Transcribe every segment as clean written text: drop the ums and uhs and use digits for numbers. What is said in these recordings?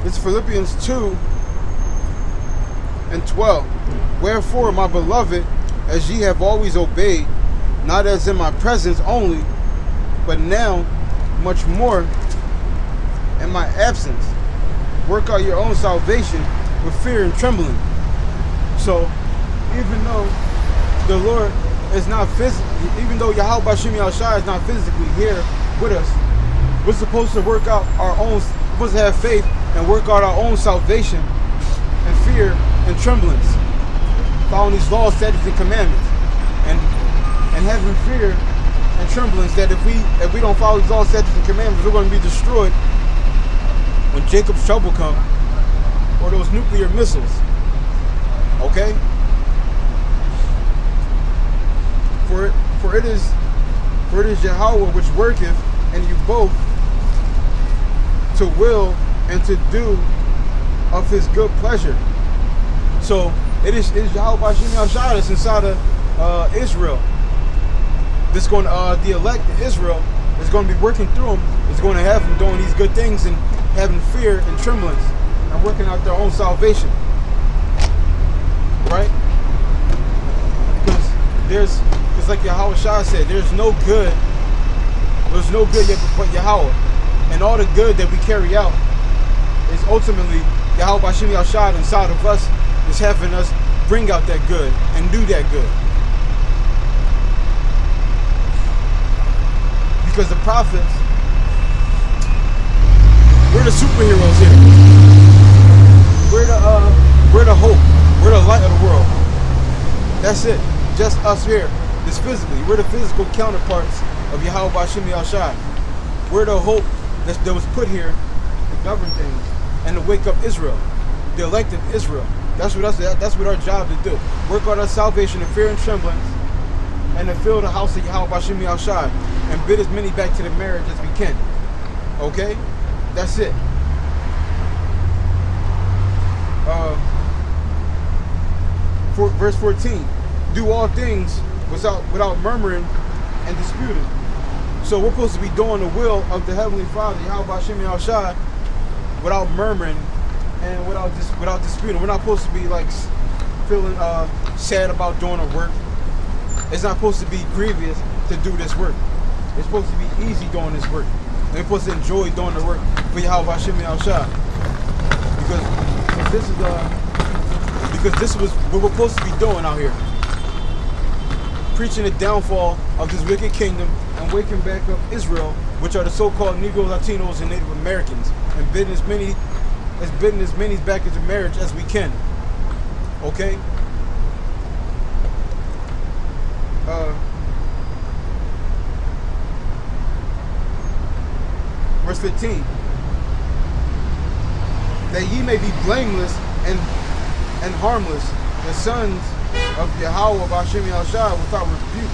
It's Philippians 2:12. Wherefore, my beloved, as ye have always obeyed, not as in my presence only, but now much more in my absence, work out your own salvation with fear and trembling. So, even though the Lord is not physically, even though Yahweh Bashim Yahushua is not physically here with us, we're supposed to work out our own, we're supposed to have faith and work out our own salvation and fear and tremblance, following these laws, statutes, and commandments, and having fear and tremblance that if we don't follow these laws, statutes, and commandments, we're going to be destroyed when Jacob's trouble comes, or those nuclear missiles. Okay? For it is Yahweh which worketh in you both to will and to do of his good pleasure. So it is Yahweh Bashim Yahushua that's inside of Israel. This going the elect Israel is going to be working through them. It's going to have them doing these good things and having fear and tremblance and working out their own salvation. Right? Because like Yahweh Shah said, there's no good yet but Yahweh. And all the good that we carry out is ultimately Yahweh Bashim Yahushua inside of us is having us bring out that good and do that good. Because the prophets, we're the superheroes here. We're the hope. We're the light of the world. That's it. Just us here. This physically. We're the physical counterparts of Yahweh Bashim Yahushua. We're the hope that was put here to govern things and to wake up Israel, the elected Israel. That's what our job to do. Work on our salvation in fear and trembling, and to fill the house of Yahweh Bashim Yahushua and bid as many back to the marriage as we can. Okay? That's it. Verse 14. Do all things without murmuring and disputing. So we're supposed to be doing the will of the Heavenly Father, Yahweh Bashim Yahushua, without murmuring and without disputing. We're not supposed to be like feeling sad about doing a work. It's not supposed to be grievous to do this work. It's supposed to be easy doing this work. And we're supposed to enjoy doing the work for Yahweh Bashim Yahushua. Because this was what we're supposed to be doing out here. Preaching the downfall of this wicked kingdom and waking back up Israel, which are the so-called Negro, Latinos, and Native Americans, and bidding as many back into marriage as we can. Okay? Verse 15. That ye may be blameless and harmless, the sons of Yahweh Bashim Yahushua without rebuke.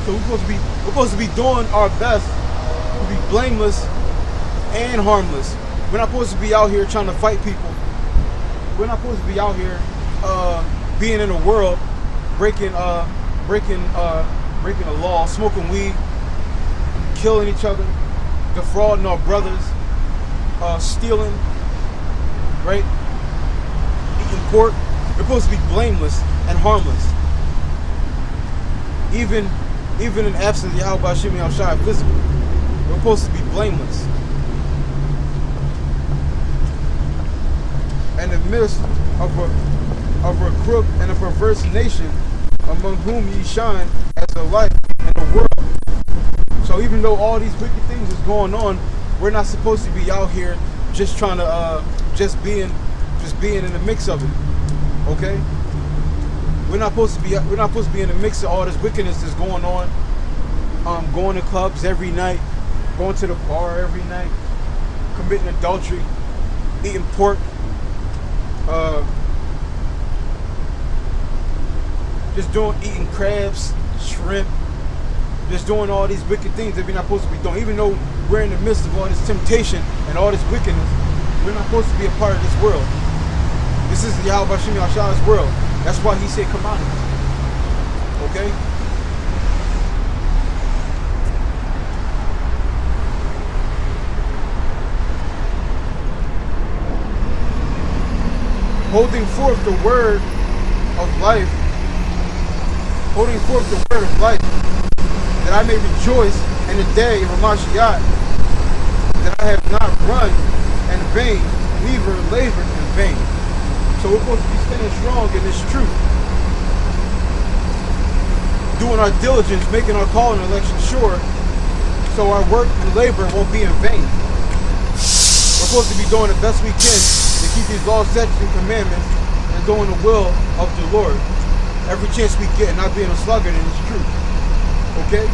So we're supposed to be doing our best to be blameless and harmless. We're not supposed to be out here trying to fight people. We're not supposed to be out here being in the world, breaking the law, smoking weed, killing each other, defrauding our brothers, stealing, right? Eating pork. We're supposed to be blameless and harmless. Even in absence of Yahweh Bashim Yahushua physically, we're supposed to be blameless. In the midst of a crook and a perverse nation, among whom ye shine as a light in the world. So even though all these wicked things is going on, we're not supposed to be out here just trying to just being in the mix of it. Okay? We're not supposed to be in the mix of all this wickedness that's going on. Going to clubs every night, going to the bar every night, committing adultery, eating pork, eating crabs, shrimp, just doing all these wicked things that we're not supposed to be doing. Even though we're in the midst of all this temptation and all this wickedness, we're not supposed to be a part of this world. This is Yahweh Bashim Yahushua's world. That's why he said, come on. Okay? holding forth the word of life, holding forth the word of life, that I may rejoice in the day of Mashiach, that I have not run in vain, neither labored in vain. So we're supposed to be standing strong in this truth, doing our diligence, making our call and election sure, so our work and labor won't be in vain. We're supposed to be doing the best we can to keep these laws, statutes, and commandments, and doing the will of the Lord every chance we get, and not being a sluggard in this truth. Okay?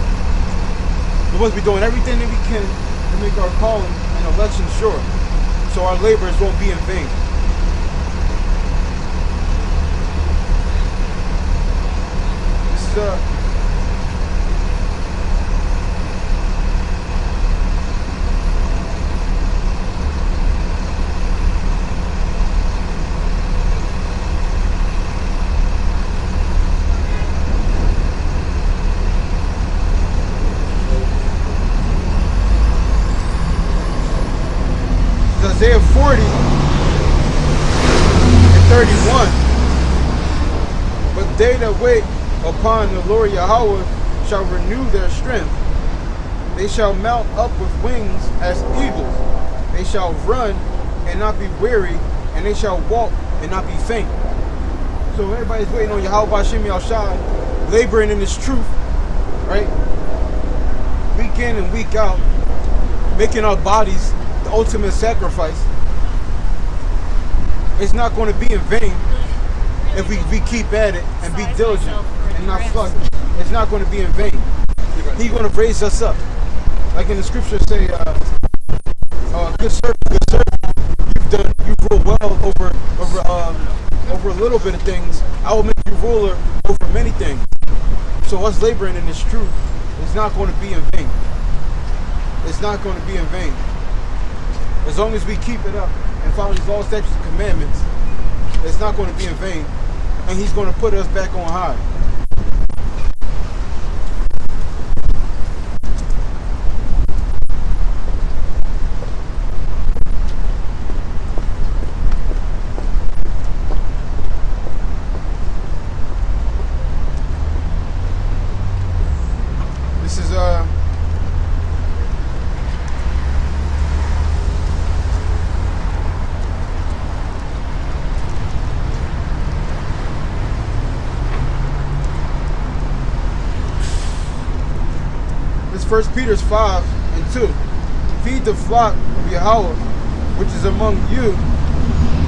We're supposed to be doing everything that we can to make our calling and election sure, so our labors won't be in vain. This is Isaiah 40 and 31. But they that wait upon the Lord Yahweh shall renew their strength. They shall mount up with wings as eagles. They shall run and not be weary, and they shall walk and not be faint. So everybody's waiting on Yahweh B'Shem Yahushua, laboring in this truth, right? Week in and week out, making our bodies the ultimate sacrifice. It's not going to be in vain if we keep at it and be diligent and not sluggish. It's not going to be in vain. He's going to raise us up, like in the scriptures say, good servant, you rule well over a little bit of things. I will make you ruler over many things. So us laboring in this truth is not going to be in vain. It's not going to be in vain. As long as we keep it up and follow these laws, statutes, and commandments, it's not going to be in vain. And he's going to put us back on high. This is First Peter 5 and 2. Feed the flock of Yahweh, which is among you,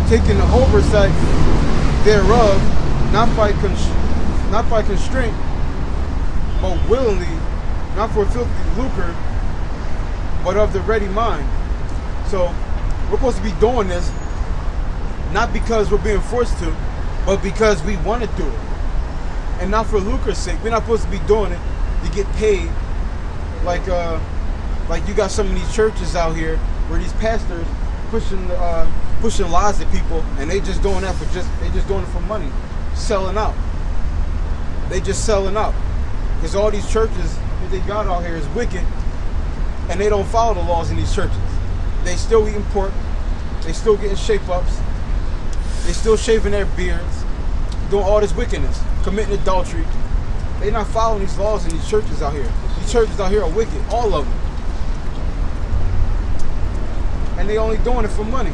taking the oversight thereof, not by constraint, but willingly, not for filthy lucre, but of the ready mind. So we're supposed to be doing this not because we're being forced to, but because we want to do it, and not for lucre's sake. We're not supposed to be doing it to get paid. Like you got some of these churches out here where these pastors pushing lies at people, and they just doing that they just doing it for money, selling out. They just selling out because all these churches that they got out here is wicked, and they don't follow the laws in these churches. They still eating pork, they still getting shape ups, they still shaving their beards, doing all this wickedness, committing adultery. They're not following these laws in these churches out here. These churches out here are wicked, all of them. And they only doing it for money.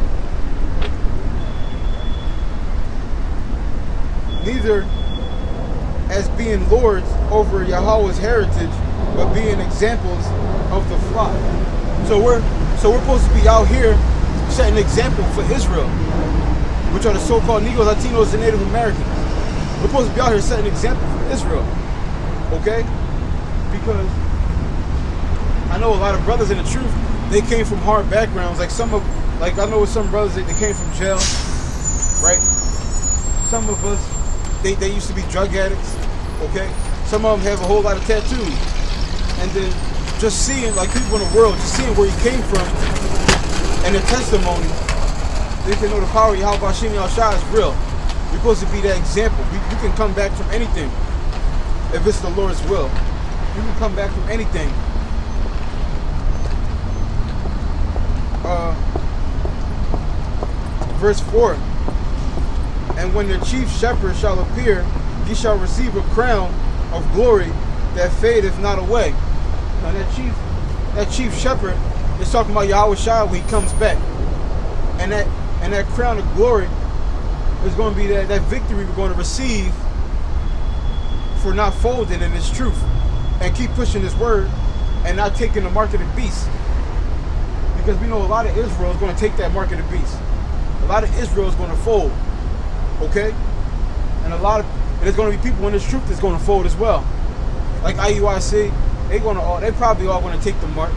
Neither as being lords over Yahweh's heritage, but being examples of the flock. So we're supposed to be out here setting an example for Israel, which are the so-called Negroes, Latinos, and Native Americans. We're supposed to be out here setting an example for Israel. Okay? Because I know a lot of brothers in the truth, they came from hard backgrounds. I know some brothers they came from jail, right? Some of us, they used to be drug addicts, okay? Some of them have a whole lot of tattoos. And then just seeing, like people in the world, just seeing where he came from and their testimony, they can know the power of Yahweh B'Shem Yahushua is real. We're supposed to be that example. You can come back from anything. If it's the Lord's will, you can come back from anything. Verse 4. And when the chief shepherd shall appear, he shall receive a crown of glory that fadeth not away. Now that chief shepherd is talking about Yahweh Shai when he comes back. And that crown of glory is going to be that victory we're going to receive for not folding in this truth and keep pushing this word and not taking the mark of the beast. Because we know a lot of Israel is going to take that mark of the beast. A lot of Israel is going to fold. Okay? And there's going to be people in this truth that's going to fold as well. Like IUIC, they probably all going to take the mark.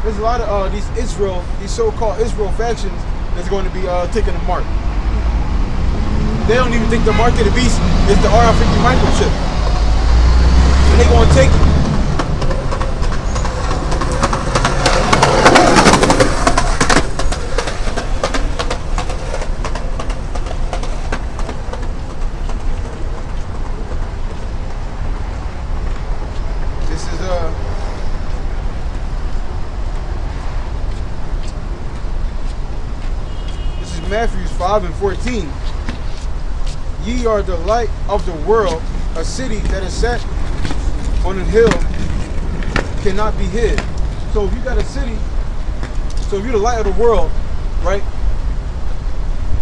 There's a lot of these so-called Israel factions that's going to be taking the mark. They don't even think the mark of the beast is the R50 microchip. And they're going to take it. Matthew 5:14. Ye are the light of the world. A city that is set on a hill cannot be hid. So if you got a city, so if you're the light of the world, right?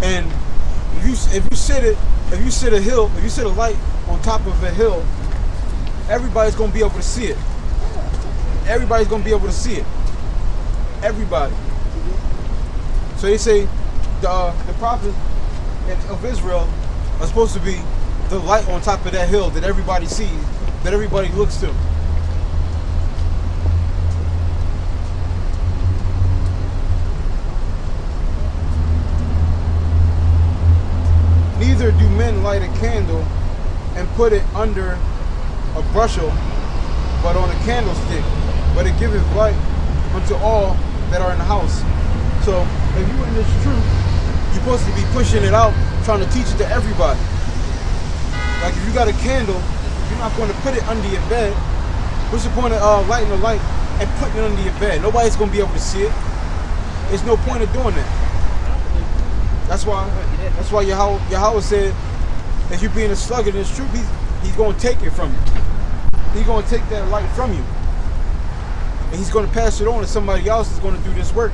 And if you sit a light on top of a hill, everybody's gonna be able to see it. Everybody's gonna be able to see it. Everybody. So they say the prophets of Israel are supposed to be the light on top of that hill that everybody sees, that everybody looks to. Neither do men light a candle and put it under a bushel, but on a candlestick, but it giveth light unto all that are in the house. So if you in this truth, you're supposed to be pushing it out, trying to teach it to everybody. Like if you got a candle, you're not going to put it under your bed. What's the point of lighting the light and putting it under your bed? Nobody's going to be able to see it. There's no point of doing that. That's why Yahweh said, if you're being a sluggard in this truth, he's going to take it from you. He's going to take that light from you. And he's going to pass it on to somebody else that's going to do this work.